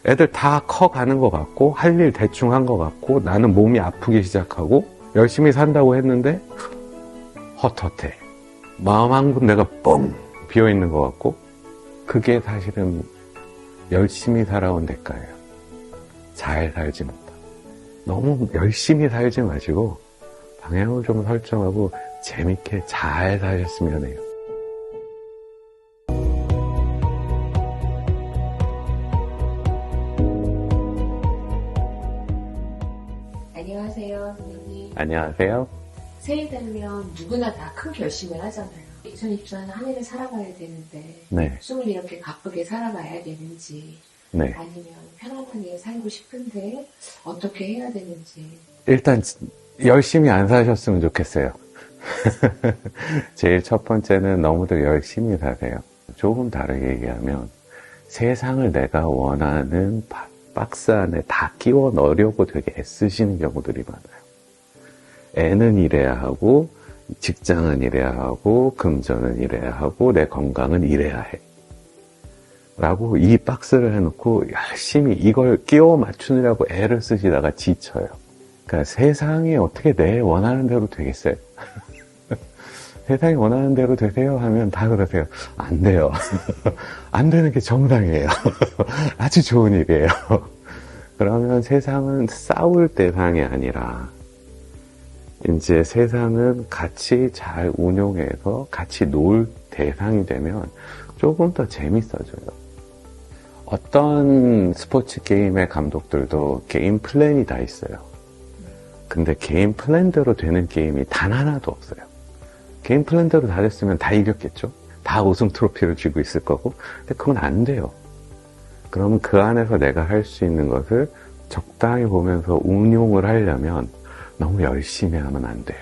애들 다 커가는 것 같고 할 일 대충 한 것 같고 나는 몸이 아프기 시작하고 열심히 산다고 했는데 헛헛해. 마음 한 군데가 뻥 비어있는 것 같고 그게 사실은 열심히 살아온 대가예요. 잘 살지 못하. 너무 열심히 살지 마시고 방향을 좀 설정하고 재밌게 잘 사셨으면 해요. 안녕하세요, 선생님. 안녕하세요. 새해 되면 누구나 다 큰 결심을 하잖아요. 2024년 한 해를 살아가야 되는데 네. 숨을 이렇게 바쁘게 살아가야 되는지 네. 아니면 편안하게 살고 싶은데 어떻게 해야 되는지. 일단 열심히 안 사셨으면 좋겠어요. 제일 첫 번째는 너무들 열심히 사세요. 조금 다르게 얘기하면 세상을 내가 원하는 박스 안에 다 끼워 넣으려고 되게 애쓰시는 경우들이 많아요. 애는 이래야 하고 직장은 이래야 하고 금전은 이래야 하고 내 건강은 이래야 해 라고 이 박스를 해놓고 열심히 이걸 끼워 맞추느라고 애를 쓰시다가 지쳐요. 그러니까 세상이 어떻게 내 원하는 대로 되겠어요? 세상이 원하는 대로 되세요 하면 다 그러세요. 안 돼요. 안 되는 게 정상이에요. 아주 좋은 일이에요. 그러면 세상은 싸울 대상이 아니라 이제 세상은 같이 잘 운용해서 같이 놀 대상이 되면 조금 더 재밌어져요. 어떤 스포츠 게임의 감독들도 게임 플랜이 다 있어요. 근데 게임 플랜대로 되는 게임이 단 하나도 없어요. 게임 플랜대로 다 됐으면 다 이겼겠죠? 다 우승 트로피를 쥐고 있을 거고. 근데 그건 안 돼요. 그러면 그 안에서 내가 할 수 있는 것을 적당히 보면서 운용을 하려면 너무 열심히 하면 안 돼요.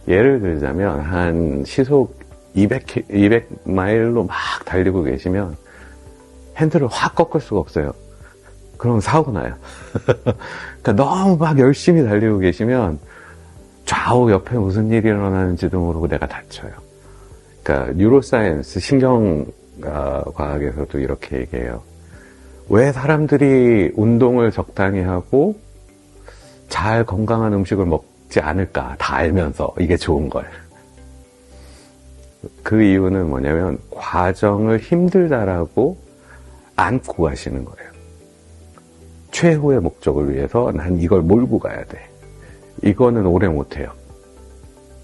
예를 들자면 한 시속 200마일로 막 달리고 계시면 핸들을 확 꺾을 수가 없어요. 그럼 사고 나요. 그러니까 너무 막 열심히 달리고 계시면 좌우 옆에 무슨 일이 일어나는지도 모르고 내가 다쳐요. 그러니까 뉴로사이언스 신경과학에서도 이렇게 얘기해요. 왜 사람들이 운동을 적당히 하고 잘 건강한 음식을 먹지 않을까? 다 알면서 이게 좋은 걸. 그 이유는 뭐냐면 과정을 힘들다라고 안고 가시는 거예요. 최후의 목적을 위해서 난 이걸 몰고 가야 돼. 이거는 오래 못해요.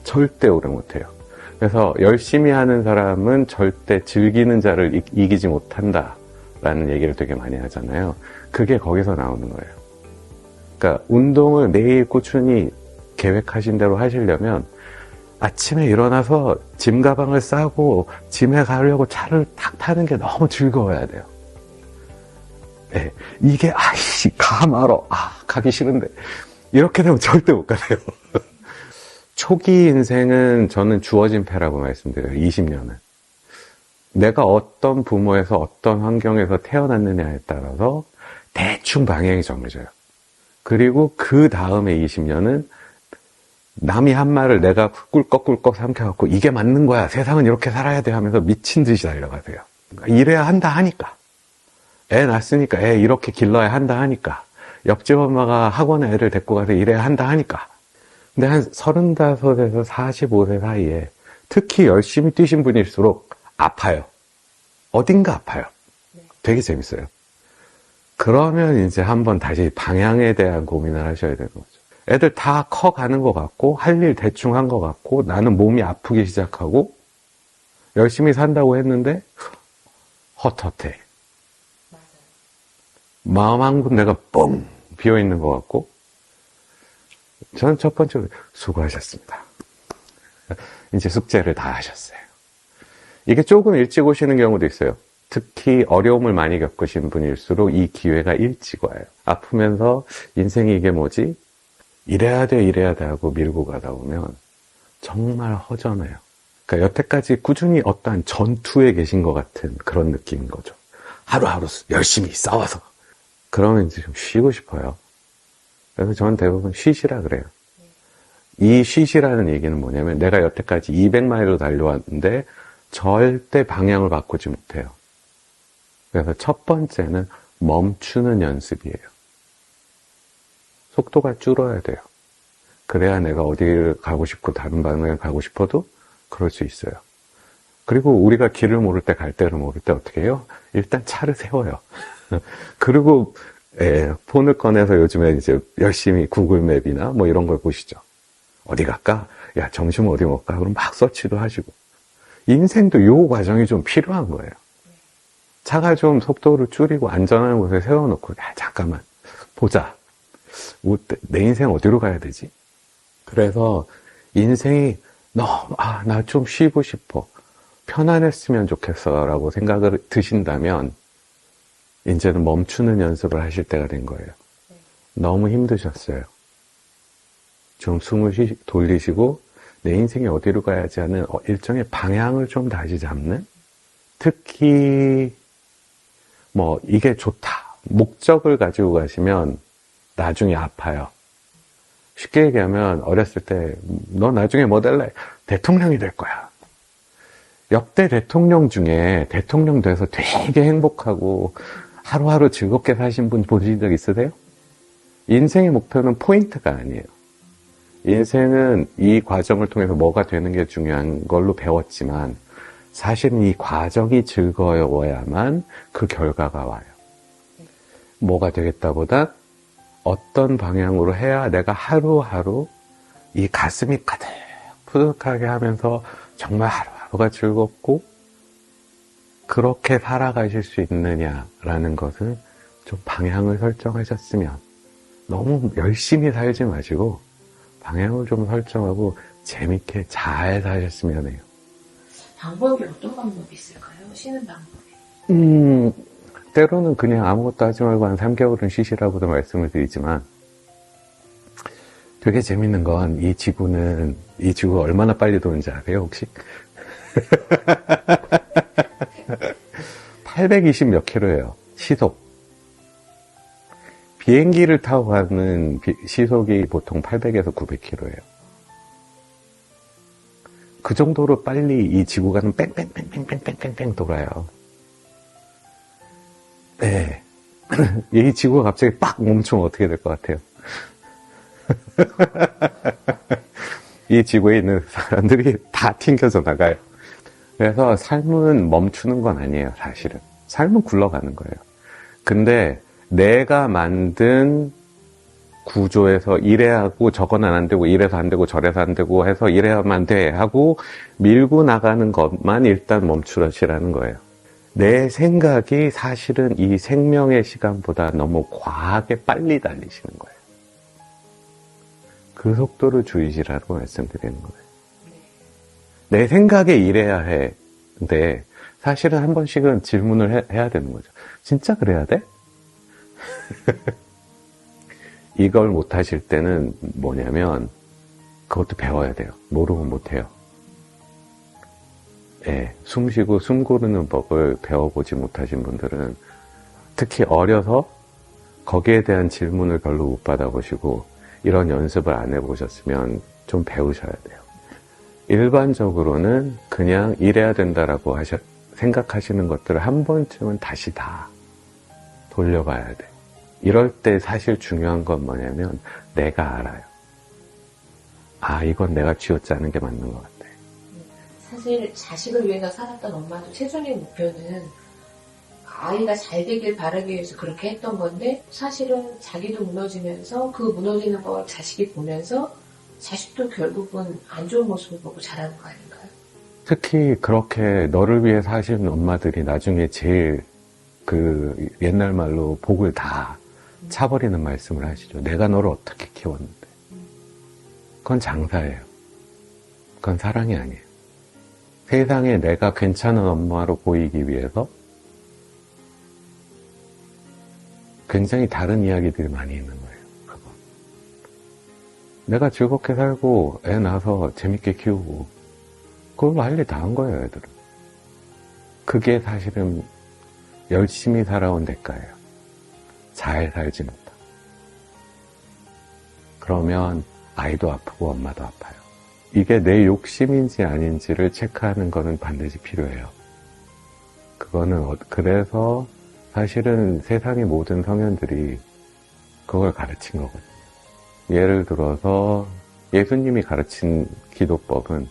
절대 오래 못해요. 그래서 열심히 하는 사람은 절대 즐기는 자를 이기지 못한다라는 얘기를 되게 많이 하잖아요. 그게 거기서 나오는 거예요. 그러니까 운동을 매일 꾸준히 계획하신 대로 하시려면 아침에 일어나서 짐 가방을 싸고 짐에 가려고 차를 탁 타는 게 너무 즐거워야 돼요. 네, 이게 아이씨 가 말어. 가기 싫은데 이렇게 되면 절대 못 가요. 초기 인생은 저는 주어진 패라고 말씀드려요. 20년은 내가 어떤 부모에서 어떤 환경에서 태어났느냐에 따라서 대충 방향이 정해져요. 그리고 그 다음에 20년은 남이 한 말을 내가 꿀꺽꿀꺽 삼켜갖고 이게 맞는 거야, 세상은 이렇게 살아야 돼 하면서 미친 듯이 달려가세요. 그러니까 이래야 한다 하니까, 애 낳았으니까 애 이렇게 길러야 한다 하니까, 옆집 엄마가 학원에 애를 데리고 가서 이래야 한다 하니까. 근데 한 35에서 45세 사이에 특히 열심히 뛰신 분일수록 아파요. 어딘가 아파요. 되게 재밌어요. 그러면 이제 한번 다시 방향에 대한 고민을 하셔야 되는 거죠. 애들 다 커가는 것 같고 할 일 대충 한 것 같고 나는 몸이 아프기 시작하고 열심히 산다고 했는데 헛헛해. 마음 한 군데가 뻥 비어있는 것 같고. 저는 첫 번째로 수고하셨습니다. 이제 숙제를 다 하셨어요. 이게 조금 일찍 오시는 경우도 있어요. 특히 어려움을 많이 겪으신 분일수록 이 기회가 일찍 와요. 아프면서 인생이 이게 뭐지? 이래야 돼 하고 밀고 가다 보면 정말 허전해요. 그러니까 여태까지 꾸준히 어떠한 전투에 계신 것 같은 그런 느낌인 거죠. 하루하루 열심히 싸워서. 그러면 이제 좀 쉬고 싶어요. 그래서 저는 대부분 쉬시라 그래요. 이 쉬시라는 얘기는 뭐냐면 내가 여태까지 200마일로 달려왔는데 절대 방향을 바꾸지 못해요. 그래서 첫 번째는 멈추는 연습이에요. 속도가 줄어야 돼요. 그래야 내가 어디를 가고 싶고 다른 방향을 가고 싶어도 그럴 수 있어요. 그리고 우리가 길을 모를 때, 갈 데를 모를 때 어떻게 해요? 일단 차를 세워요. 그리고 폰을 꺼내서 요즘에 이제 열심히 구글 맵이나 뭐 이런 걸 보시죠. 어디 갈까? 야, 점심 어디 먹을까? 그럼 막 서치도 하시고. 인생도 요 과정이 좀 필요한 거예요. 차가 좀 속도를 줄이고 안전한 곳에 세워놓고, 야, 잠깐만, 보자. 내 인생 어디로 가야 되지? 그래서 인생이 너무, 나 좀 쉬고 싶어. 편안했으면 좋겠어. 라고 생각을 드신다면, 이제는 멈추는 연습을 하실 때가 된 거예요. 너무 힘드셨어요. 좀 숨을 돌리시고, 내 인생이 어디로 가야지 하는 일종의 방향을 좀 다시 잡는? 특히, 이게 좋다. 목적을 가지고 가시면 나중에 아파요. 쉽게 얘기하면 어렸을 때 너 나중에 뭐 될래? 대통령이 될 거야. 역대 대통령 중에 대통령 돼서 되게 행복하고 하루하루 즐겁게 사신 분 보신 적 있으세요? 인생의 목표는 포인트가 아니에요. 인생은 이 과정을 통해서 뭐가 되는 게 중요한 걸로 배웠지만 사실은 이 과정이 즐거워야만 그 결과가 와요. 뭐가 되겠다보다 어떤 방향으로 해야 내가 하루하루 이 가슴이 가득 푸득하게 하면서 정말 하루하루가 즐겁고 그렇게 살아가실 수 있느냐라는 것을 좀 방향을 설정하셨으면 너무 열심히 살지 마시고 방향을 좀 설정하고 재밌게 잘 사셨으면 해요. 방법이 어떤 방법이 있을까요? 쉬는 방법이. 때로는 그냥 아무것도 하지 말고 한 3개월은 쉬시라고도 말씀을 드리지만 되게 재밌는 건 이 지구가 얼마나 빨리 도는지 아세요, 혹시? 820 몇 킬로예요, 시속. 비행기를 타고 가는 시속이 보통 800에서 900킬로예요. 그 정도로 빨리 이 지구가는 뺑뺑뺑뺑뺑뺑뺑뺑 돌아요. 네. 이 지구가 갑자기 빡 멈추면 어떻게 될 것 같아요? 이 지구에 있는 사람들이 다 튕겨져 나가요. 그래서 삶은 멈추는 건 아니에요, 사실은. 삶은 굴러가는 거예요. 근데 내가 만든 구조에서 이래야 하고 저거는 안 되고 이래서 안 되고 저래서 안 되고 해서 이래야만 돼 하고 밀고 나가는 것만 일단 멈추시라는 거예요. 내 생각이 사실은 이 생명의 시간보다 너무 과하게 빨리 달리시는 거예요. 그 속도를 줄이시라고 말씀드리는 거예요. 내 생각에 이래야 해. 근데 사실은 한 번씩은 질문을 해야 되는 거죠. 진짜 그래야 돼? 이걸 못 하실 때는 뭐냐면 그것도 배워야 돼요. 모르면 못 해요. 숨 쉬고 숨 고르는 법을 배워보지 못하신 분들은 특히 어려서 거기에 대한 질문을 별로 못 받아보시고 이런 연습을 안 해보셨으면 좀 배우셔야 돼요. 일반적으로는 그냥 이래야 된다라고 생각하시는 것들을 한 번쯤은 다시 다 돌려봐야 돼요. 이럴 때 사실 중요한 건 뭐냐면 내가 알아요. 이건 내가 쥐어짜는 게 맞는 것 같아. 사실 자식을 위해서 살았던 엄마도 최종의 목표는 아이가 잘 되길 바라기 위해서 그렇게 했던 건데 사실은 자기도 무너지면서 그 무너지는 걸 자식이 보면서 자식도 결국은 안 좋은 모습을 보고 자라는 거 아닌가요? 특히 그렇게 너를 위해 사시는 엄마들이 나중에 제일 옛날 말로 복을 다 차버리는 말씀을 하시죠. 내가 너를 어떻게 키웠는데. 그건 장사예요. 그건 사랑이 아니에요. 세상에 내가 괜찮은 엄마로 보이기 위해서 굉장히 다른 이야기들이 많이 있는 거예요. 그건. 내가 즐겁게 살고 애 낳아서 재밌게 키우고 그걸로 할 일 다 한 거예요, 애들은. 그게 사실은 열심히 살아온 대가예요. 잘 살지 못하고. 그러면 아이도 아프고 엄마도 아파요. 이게 내 욕심인지 아닌지를 체크하는 거는 반드시 필요해요. 그거는 그래서 사실은 세상의 모든 성현들이 그걸 가르친 거거든요. 예를 들어서 예수님이 가르친 기도법은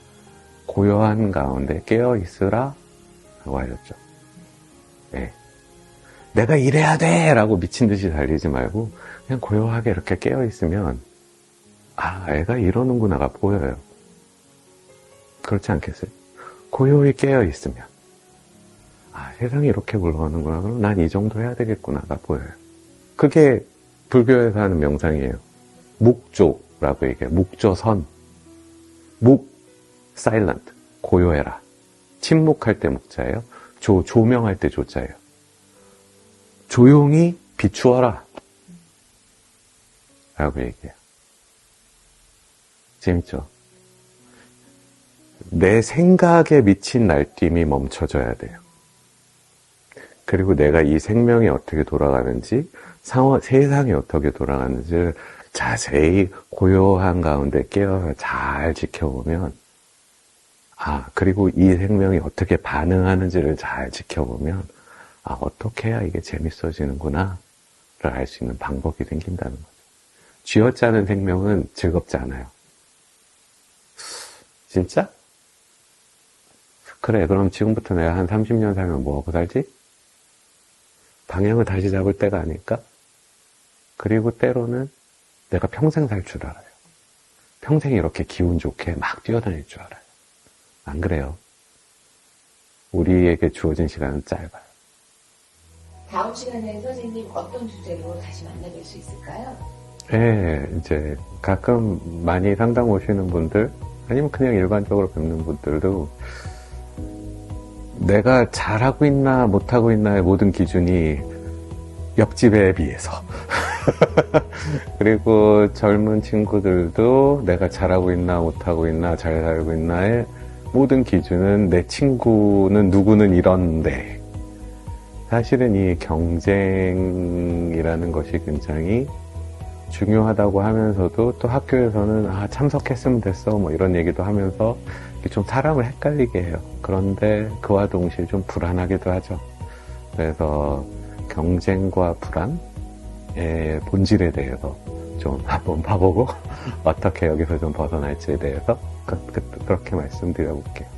고요한 가운데 깨어있으라 라고 하셨죠. 네. 내가 이래야 돼! 라고 미친 듯이 달리지 말고 그냥 고요하게 이렇게 깨어있으면 애가 이러는구나가 보여요. 그렇지 않겠어요? 고요히 깨어있으면 세상이 이렇게 굴러가는구나. 그럼 난 이 정도 해야 되겠구나가 보여요. 그게 불교에서 하는 명상이에요. 묵조라고 얘기해요. 묵조선. 묵, 사일런트. 고요해라. 침묵할 때 묵자예요. 조명할 때 조자예요. 조용히 비추어라. 라고 얘기해요. 재밌죠? 내 생각에 미친 날뛰임이 멈춰져야 돼요. 그리고 내가 이 생명이 어떻게 돌아가는지, 세상이 어떻게 돌아가는지를 자세히 고요한 가운데 깨어서 잘 지켜보면, 그리고 이 생명이 어떻게 반응하는지를 잘 지켜보면, 어떻게 해야 이게 재밌어지는구나를 알 수 있는 방법이 생긴다는 거죠. 쥐어짜는 생명은 즐겁지 않아요. 진짜? 그래, 그럼 지금부터 내가 한 30년 살면 뭐하고 살지? 방향을 다시 잡을 때가 아닐까? 그리고 때로는 내가 평생 살 줄 알아요. 평생 이렇게 기분 좋게 막 뛰어다닐 줄 알아요. 안 그래요? 우리에게 주어진 시간은 짧아요. 다음 시간에 선생님 어떤 주제로 다시 만나뵐 수 있을까요? 네, 이제 가끔 많이 상담 오시는 분들, 아니면 그냥 일반적으로 뵙는 분들도 내가 잘하고 있나 못하고 있나의 모든 기준이 옆집에 비해서 그리고 젊은 친구들도 내가 잘하고 있나 못하고 있나 잘 살고 있나의 모든 기준은 내 친구는 누구는 이런데, 사실은 이 경쟁이라는 것이 굉장히 중요하다고 하면서도 또 학교에서는 참석했으면 됐어 뭐 이런 얘기도 하면서 좀 사람을 헷갈리게 해요. 그런데 그와 동시에 좀 불안하기도 하죠. 그래서 경쟁과 불안의 본질에 대해서 좀 한번 봐보고 어떻게 여기서 좀 벗어날지에 대해서 그렇게 말씀드려볼게요.